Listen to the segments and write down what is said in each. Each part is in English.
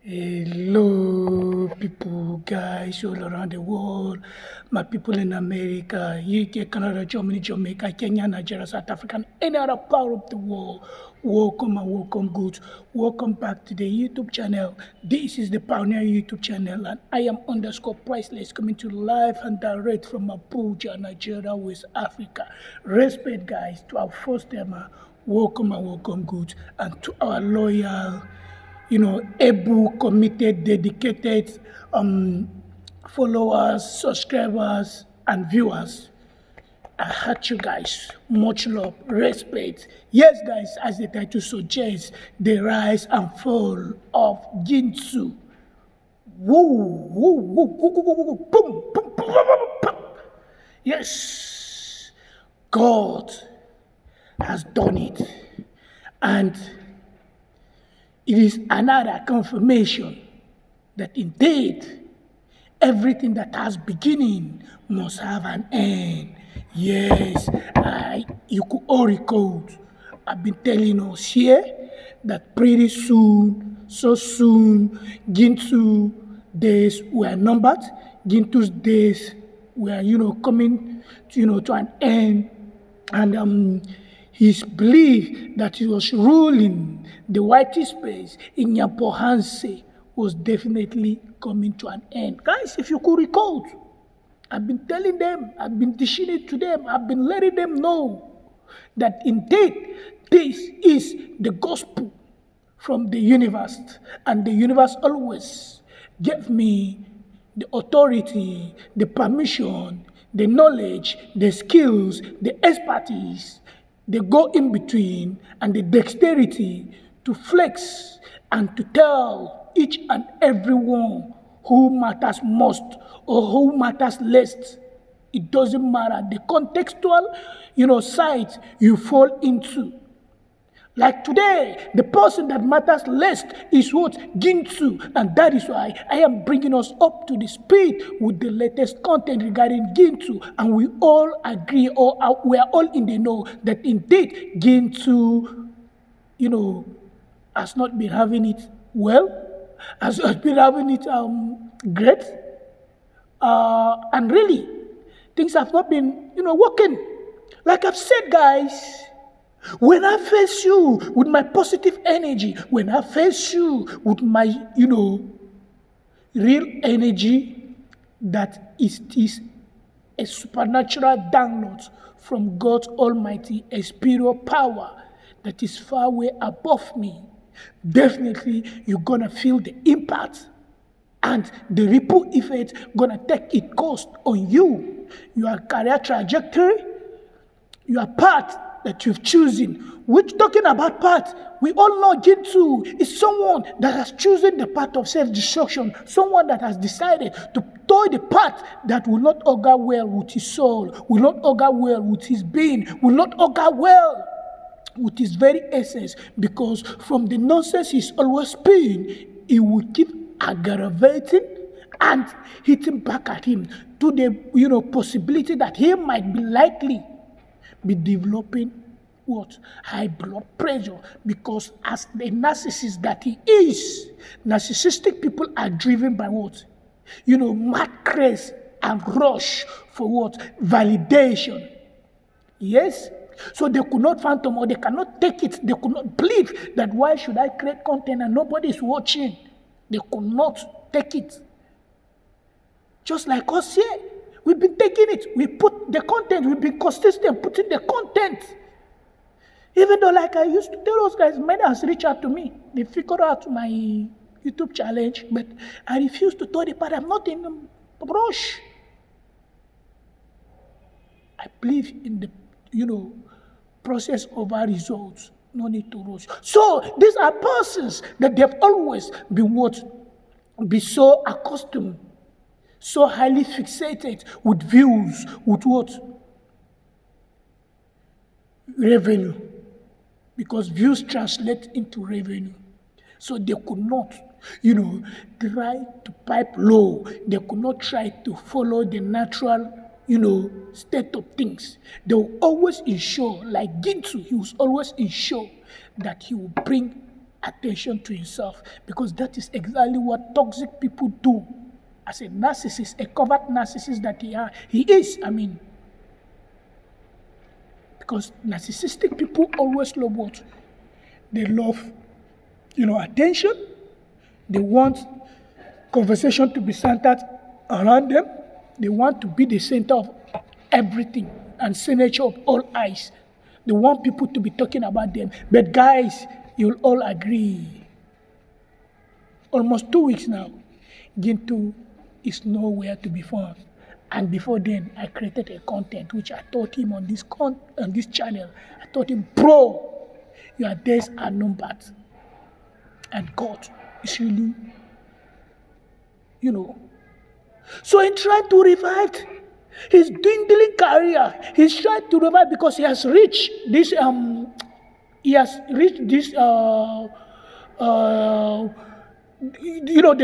Hello, people, guys all around the world. My people in America, UK, Canada, Germany, Jamaica, Kenya, Nigeria, South Africa, and any other part of the world. Welcome and welcome, good. Welcome back to the YouTube channel. This is the Pioneer YouTube channel, and I am underscore priceless coming to live and direct from Abuja, Nigeria, West Africa. Respect, guys, to our first timer. Welcome and welcome, good, and to our loyal able, committed, dedicated followers, subscribers, and viewers. I heart you guys. Much love, respect. Yes, guys, as the title suggests, the rise and fall of Ginsu. Woo, woo, woo, woo, woo, woo, woo, boom, boom, boom, boom, boom, boom. Yes, God has done it. And it is another confirmation that indeed everything that has beginning must have an end. Yes, you could all recall, I've been telling us here that pretty soon, so soon, Gintu days were numbered. Gintu's days were, coming, to an end. And his belief that he was ruling the white space in Nyapohanse was definitely coming to an end. Guys, if you could recall, I've been telling them, I've been dishing it to them, I've been letting them know that indeed this is the gospel from the universe. And the universe always gave me the authority, the permission, the knowledge, the skills, the expertise, the go in between, and the dexterity to flex and to tell each and every one who matters most or who matters less. It doesn't matter the contextual, side you fall into. Like today, the person that matters less is what? Gintu. And that is why I am bringing us up to the speed with the latest content regarding Gintu. And we all agree, or we are all in the know that indeed Gintu, has not been having it well, has not been having it great. And really, things have not been, working. Like I've said, guys, when I face you with my positive energy, when I face you with my, real energy, that is a supernatural download from God Almighty, a spiritual power that is far way above me, definitely you're gonna feel the impact and the ripple effect gonna take its course on you, your career trajectory, your path that you've chosen. Which, talking about path, we all know Gintu is someone that has chosen the path of self-destruction, someone that has decided to toy the path that will not augur well with his soul, will not augur well with his being, will not augur well with his very essence, because from the nonsense he's always spewing, he will keep aggravating and hitting back at him to the possibility that he might be likely be developing what? High blood pressure. Because as the narcissist that he is, narcissistic people are driven by what? Mad craze and rush for what? Validation. Yes? So they could not phantom, or they cannot take it. They could not believe that why should I create content and nobody is watching? They could not take it. Just like us here. We've been taking it. We put the content. We've been consistent putting the content. Even though, like I used to tell those guys, many has reached out to me. They figured out my YouTube challenge, but I refuse to throw the part. I'm not in a rush. I believe in the, process over results. No need to rush. So these are persons that they've always been be so accustomed, so highly fixated with views, with what? Revenue. Because views translate into revenue. So they could not, try to pipe low. They could not try to follow the natural, state of things. They will always ensure, like Gintu, he was always ensure that he will bring attention to himself, because that is exactly what toxic people do. As a narcissist, a covert narcissist that he is, because narcissistic people always love what? They love, attention. They want conversation to be centered around them. They want to be the center of everything and center of all eyes. They want people to be talking about them. But guys, you'll all agree, almost 2 weeks now, Gintu is nowhere to be found. And before then, I created a content which I taught him on this channel. I taught him, bro, your days are numbered. And God is really, So he tried to revive his dwindling career. He's trying to revive because he has reached this, the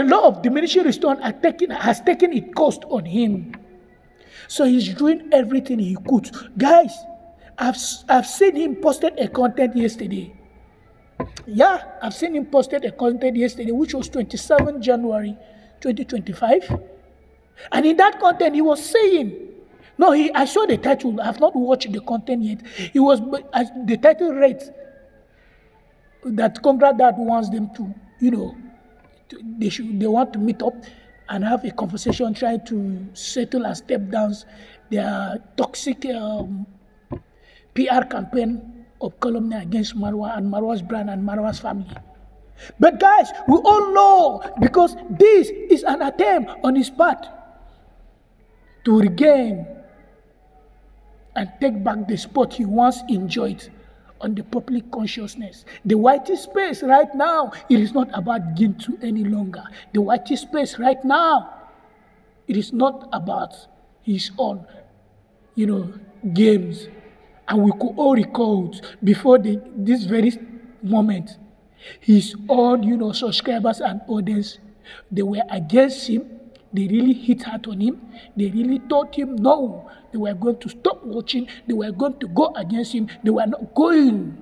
law of diminishing return has taken its cost on him. So he's doing everything he could. Guys, I've seen him posted a content yesterday. Yeah, I've seen him posted a content yesterday, which was 27 January 2025. And in that content, he was saying, I saw the title. I have not watched the content yet. The title read that Congrats Dad wants them to, they want to meet up and have a conversation, trying to settle and step down their toxic PR campaign of calumny against Marwa and Marwa's brand and Marwa's family. But guys, we all know, because this is an attempt on his part to regain and take back the spot he once enjoyed on the public consciousness. The whitey space right now, it is not about Gintu any longer. The whitey space right now, it is not about his own, games. And we could all recall before this very moment, his own, subscribers and audience, they were against him. They really hit hard on him. They really told him no. They were going to stop watching. They were going to go against him. They were not going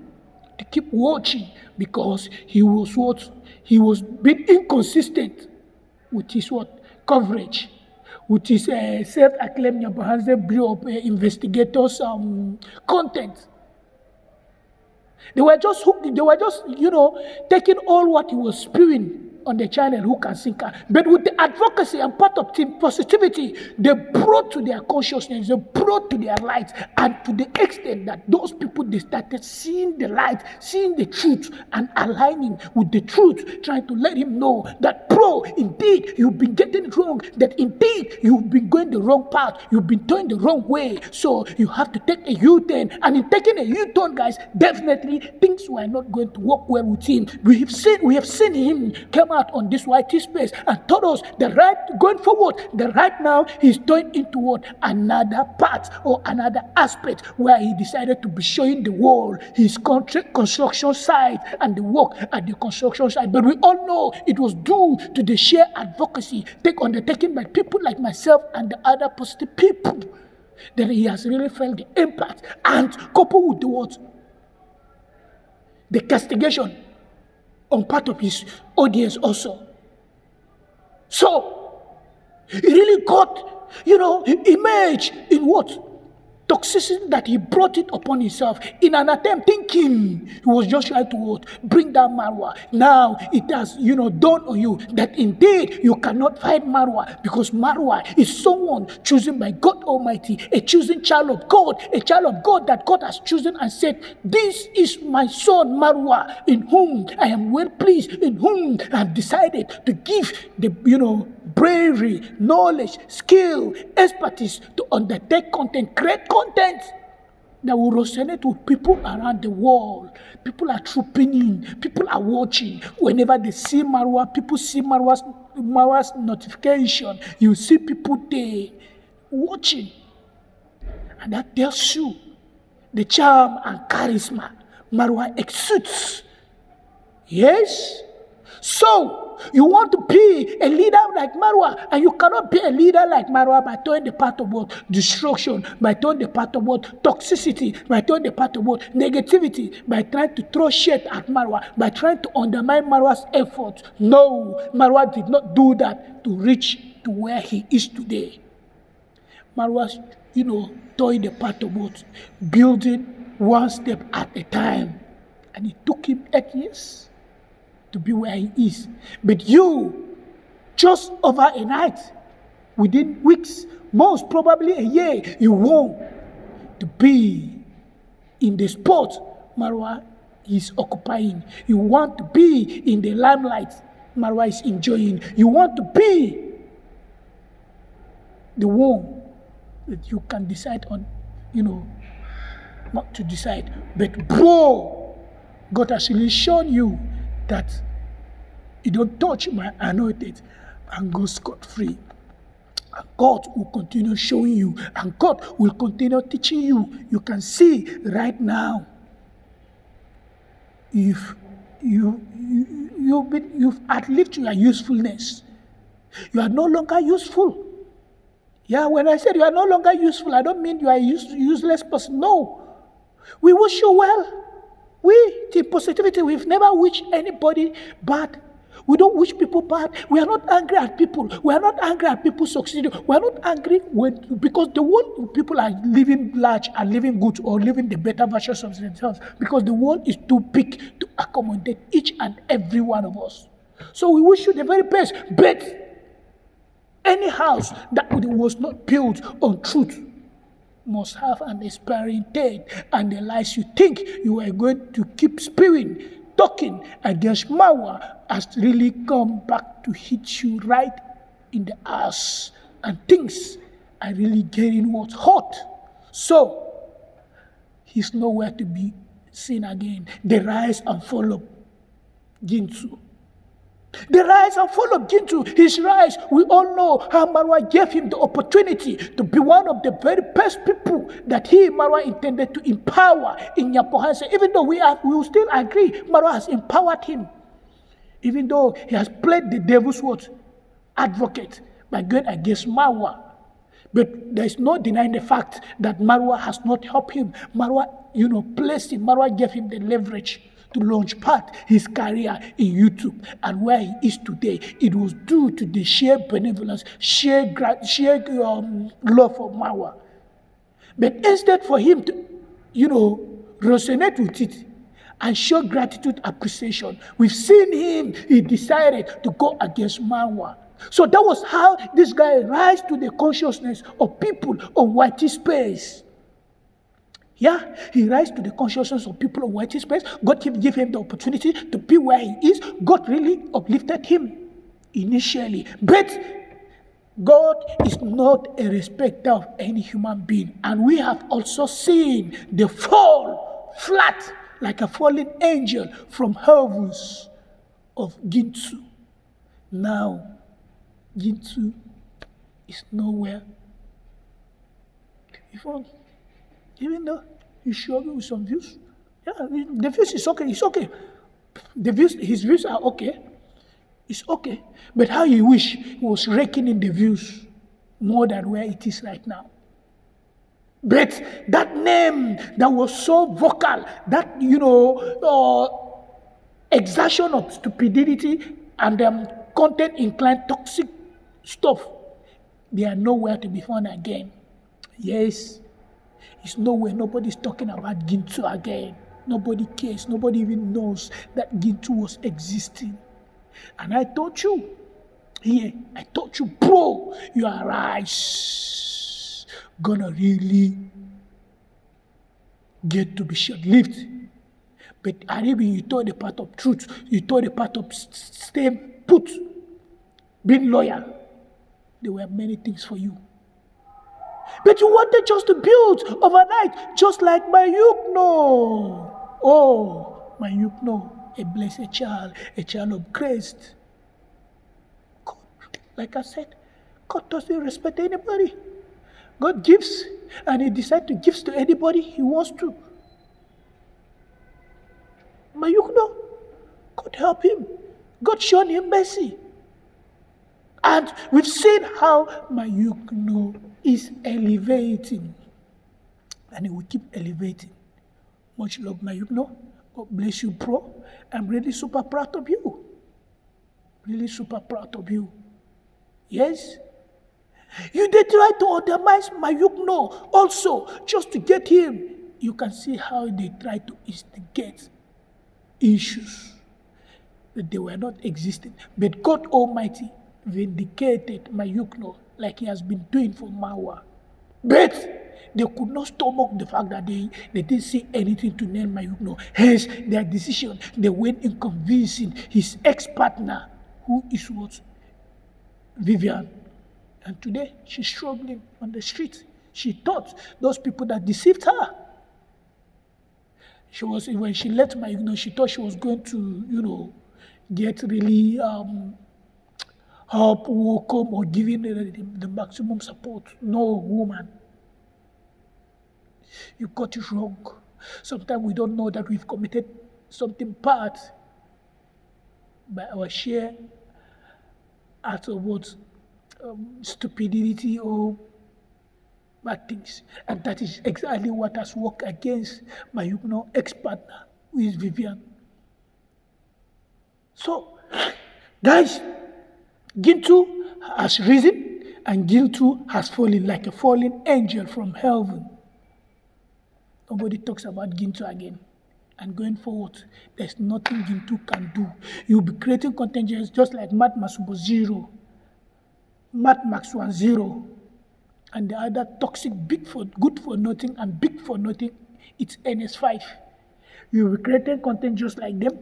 to keep watching because he was being inconsistent with his coverage, with his self-acclaimed Nyabohanse Bureau of Investigators content. They were just taking all what he was spewing on the channel, who can sink her. But with the advocacy and part of team positivity, they brought to their consciousness, they brought to their light, and to the extent that those people, they started seeing the light, seeing the truth, and aligning with the truth, trying to let him know that, bro, indeed, you've been getting it wrong, that indeed, you've been going the wrong path, you've been going the wrong way, so you have to take a U-turn. And in taking a U-turn, guys, definitely, things were not going to work well with him. We have seen him come out on this YT space and told us that going forward, that right now he's going into another part or another aspect where he decided to be showing the world his construction site and the work at the construction site. But we all know it was due to the sheer advocacy undertaken by people like myself and the other positive people that he has really felt the impact, and coupled with the castigation on part of his audience also. So, he really got, image in toxicity that he brought it upon himself in an attempt, thinking he was just trying to bring down Marwa. Now it has, dawned on you that indeed you cannot fight Marwa, because Marwa is someone chosen by God Almighty, a chosen child of God that God has chosen and said, this is my son Marwa, in whom I am well pleased, in whom I have decided to give the, bravery, knowledge, skill, expertise to undertake content, create content that will resonate with people around the world. People are trooping in, people are watching. Whenever they see Marwa, people see Marwa's notification. You see people there watching. And that tells you the charm and charisma Marwa exudes. Yes? So, You want to be a leader like Marwa, and you cannot be a leader like Marwa by throwing the path of what? Destruction, by throwing the path of what? Toxicity, by throwing the path of what? Negativity, by trying to throw shit at Marwa, by trying to undermine Marwa's efforts. No, Marwa did not do that to reach to where he is today. Marwa's, throwing the path of what? Building one step at a time. And it took him 8 years to be where he is. But you, just over a night, within weeks, most probably a year, you want to be in the spot Marwa is occupying. You want to be in the limelight Marwa is enjoying. You want to be the one that you can decide on, not to decide. But bro, God has really shown you that you don't touch my anointed and go scot-free. And God will continue showing you, and God will continue teaching you. You can see right now, if you've outlived your usefulness, you are no longer useful. Yeah, when I said you are no longer useful, I don't mean you are a useless person. No. We wish you well. We, the positivity, we've never wished anybody bad. We don't wish people bad. We are not angry at people. We are not angry at people succeeding. We are not angry because the world people are living large and living good or living the better versions of themselves, because the world is too big to accommodate each and every one of us. So we wish you the very best. But any house that was not built on truth must have an expiring date, and the lies you think you are going to keep spewing, talking against Marwa, has really come back to hit you right in the ass, and things are really getting what's hot. So he's nowhere to be seen again. The rise and fall of Gintu. The rise and fall of Gintu, his rise, we all know how Marwa gave him the opportunity to be one of the very best people that Marwa intended to empower in Nyapohanse. Even though we will still agree, Marwa has empowered him. Even though he has played the devil's advocate by going against Marwa. But there is no denying the fact that Marwa has not helped him. Marwa, placed him. Marwa gave him the leverage to launch part his career in YouTube, and where he is today, it was due to the sheer benevolence, sheer love for Marwa. But instead for him to, resonate with it and show gratitude, appreciation, we've seen him, he decided to go against Marwa. So that was how this guy rise to the consciousness of people on white space. Yeah, he rise to the consciousness of people on white space. God gave him the opportunity to be where he is. God really uplifted him initially. But God is not a respecter of any human being. And we have also seen the fall flat like a fallen angel from heavens of Gintu. Now, Gintu is nowhere. Even though he showed me with some views. Yeah, the views is okay. It's okay. His views are okay. It's okay. But how he wish he was raking in the views more than where it is right now. But that name that was so vocal, that, exertion of stupidity and content-inclined toxic stuff, they are nowhere to be found again. Yes. It's nowhere. Nobody's talking about Gintu again. Nobody cares. Nobody even knows that Gintu was existing. And I told you, bro, your eyes gonna really get to be short-lived. But Arabian, you told the part of truth. You told the part of staying put, being loyal. There were many things for you. But you wanted just to build overnight, just like Mayukno. Oh, Mayukno, a blessed child, a child of grace. God, like I said, God doesn't respect anybody. God gives, and he decides to give to anybody he wants to. Mayukno, God help him. God showed him mercy. And we've seen how Mayukno is elevating. And he will keep elevating. Much love, Mayukno. God bless you, bro. I'm really super proud of you. Really super proud of you. Yes? You did try to undermine Mayukno also, just to get him. You can see how they try to instigate issues that they were not existing. But God Almighty vindicated Mayukno like he has been doing for Marwa. But they could not stomach the fact that they didn't see anything to name Mayukno. Hence, their decision, they went in convincing his ex-partner, who is what? Vivian. And today, she's struggling on the street. She thought those people that deceived her. When she left Mayukno, she thought she was going to, get really help, welcome, or giving the maximum support. No, woman. You got it wrong. Sometimes we don't know that we've committed something bad by our share act of what stupidity or bad things. And that is exactly what has worked against my ex-partner, who is Vivian. So, guys, Gintu has risen and Gintu has fallen like a fallen angel from heaven. Nobody talks about Gintu again. And going forward, there's nothing Gintu can do. You'll be creating content just like Matt Masubo Zero, Matt Max 10, and the other toxic good for nothing and big for nothing, it's NS5. You'll be creating content just like them,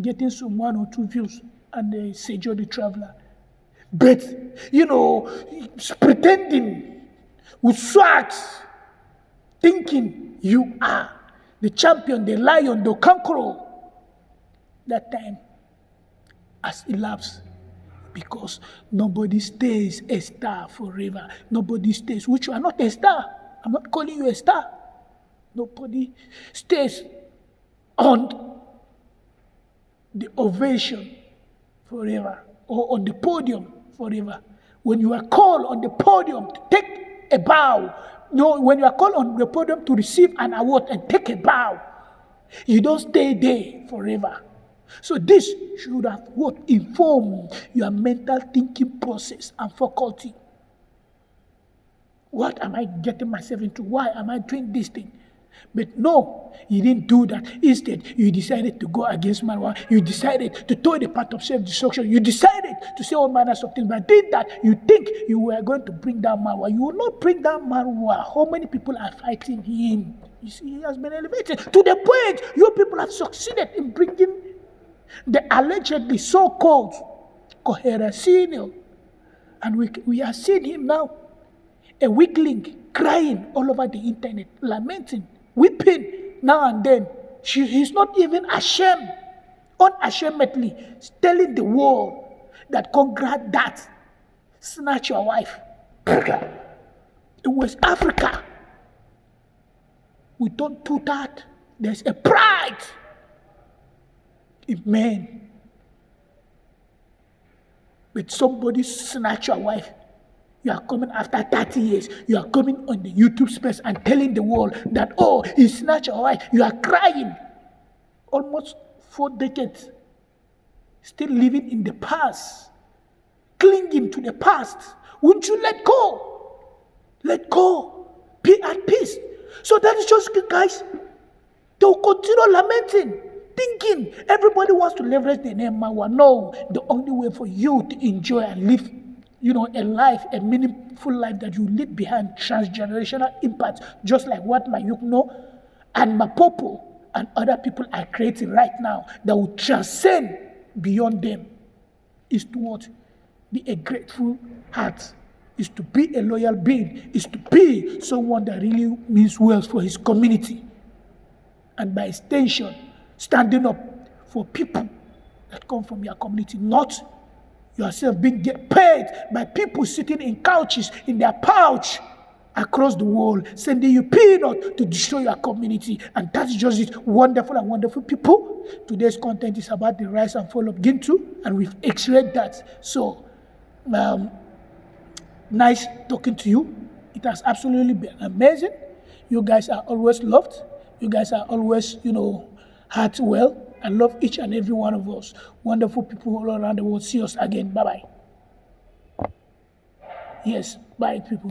getting some 1 or 2 views, and they say Joe the Traveler. But, pretending with swags, thinking you are the champion, the lion, the conqueror. That time has elapsed because nobody stays a star forever. Nobody stays, which you are not a star. I'm not calling you a star. Nobody stays on the ovation forever or on the podium forever. When you are called on the podium to take a bow, when you are called on the podium to receive an award and take a bow, you don't stay there forever. So this should have informed your mental thinking process and faculty. What am I getting myself into? Why am I doing this thing? But no, you didn't do that. Instead, you decided to go against Marwa. You decided to toy the path of self-destruction. You decided to say all manners of things. But did that, you think you were going to bring down Marwa. You will not bring down Marwa. How many people are fighting him? You see, he has been elevated to the point your people have succeeded in bringing the allegedly so-called coherent senior. And we are seeing him now, a weakling, crying all over the internet, lamenting, weeping now and then. He's not even ashamed, unashamedly telling the world that congrats that, snatch your wife. It was Africa. We don't do that. There's a pride in men. But somebody snatch your wife. You are coming after 30 years. You are coming on the YouTube space and telling the world that, oh, he snatched your wife. You are crying. Almost 4 decades. Still living in the past. Clinging to the past. Wouldn't you let go? Let go. Be at peace. So that is just, guys, they'll continue lamenting, thinking everybody wants to leverage the name Marwa. No, the only way for you to enjoy and live a life, a meaningful life that you leave behind, transgenerational impact, just like what Mayukno and Mapopo and other people are creating right now that will transcend beyond them, is to what? Be a grateful heart, is to be a loyal being, is to be someone that really means well for his community. And by extension, standing up for people that come from your community, not yourself being paid by people sitting in couches in their pouch across the world, sending you peanut to destroy your community. And that's just it. Wonderful and wonderful people. Today's content is about the rise and fall of Gintu, and we've x-rayed that. So, nice talking to you. It has absolutely been amazing. You guys are always loved. You guys are always, heart well. I love each and every one of us. Wonderful people all around the world. See us again. Bye-bye. Yes, bye, people.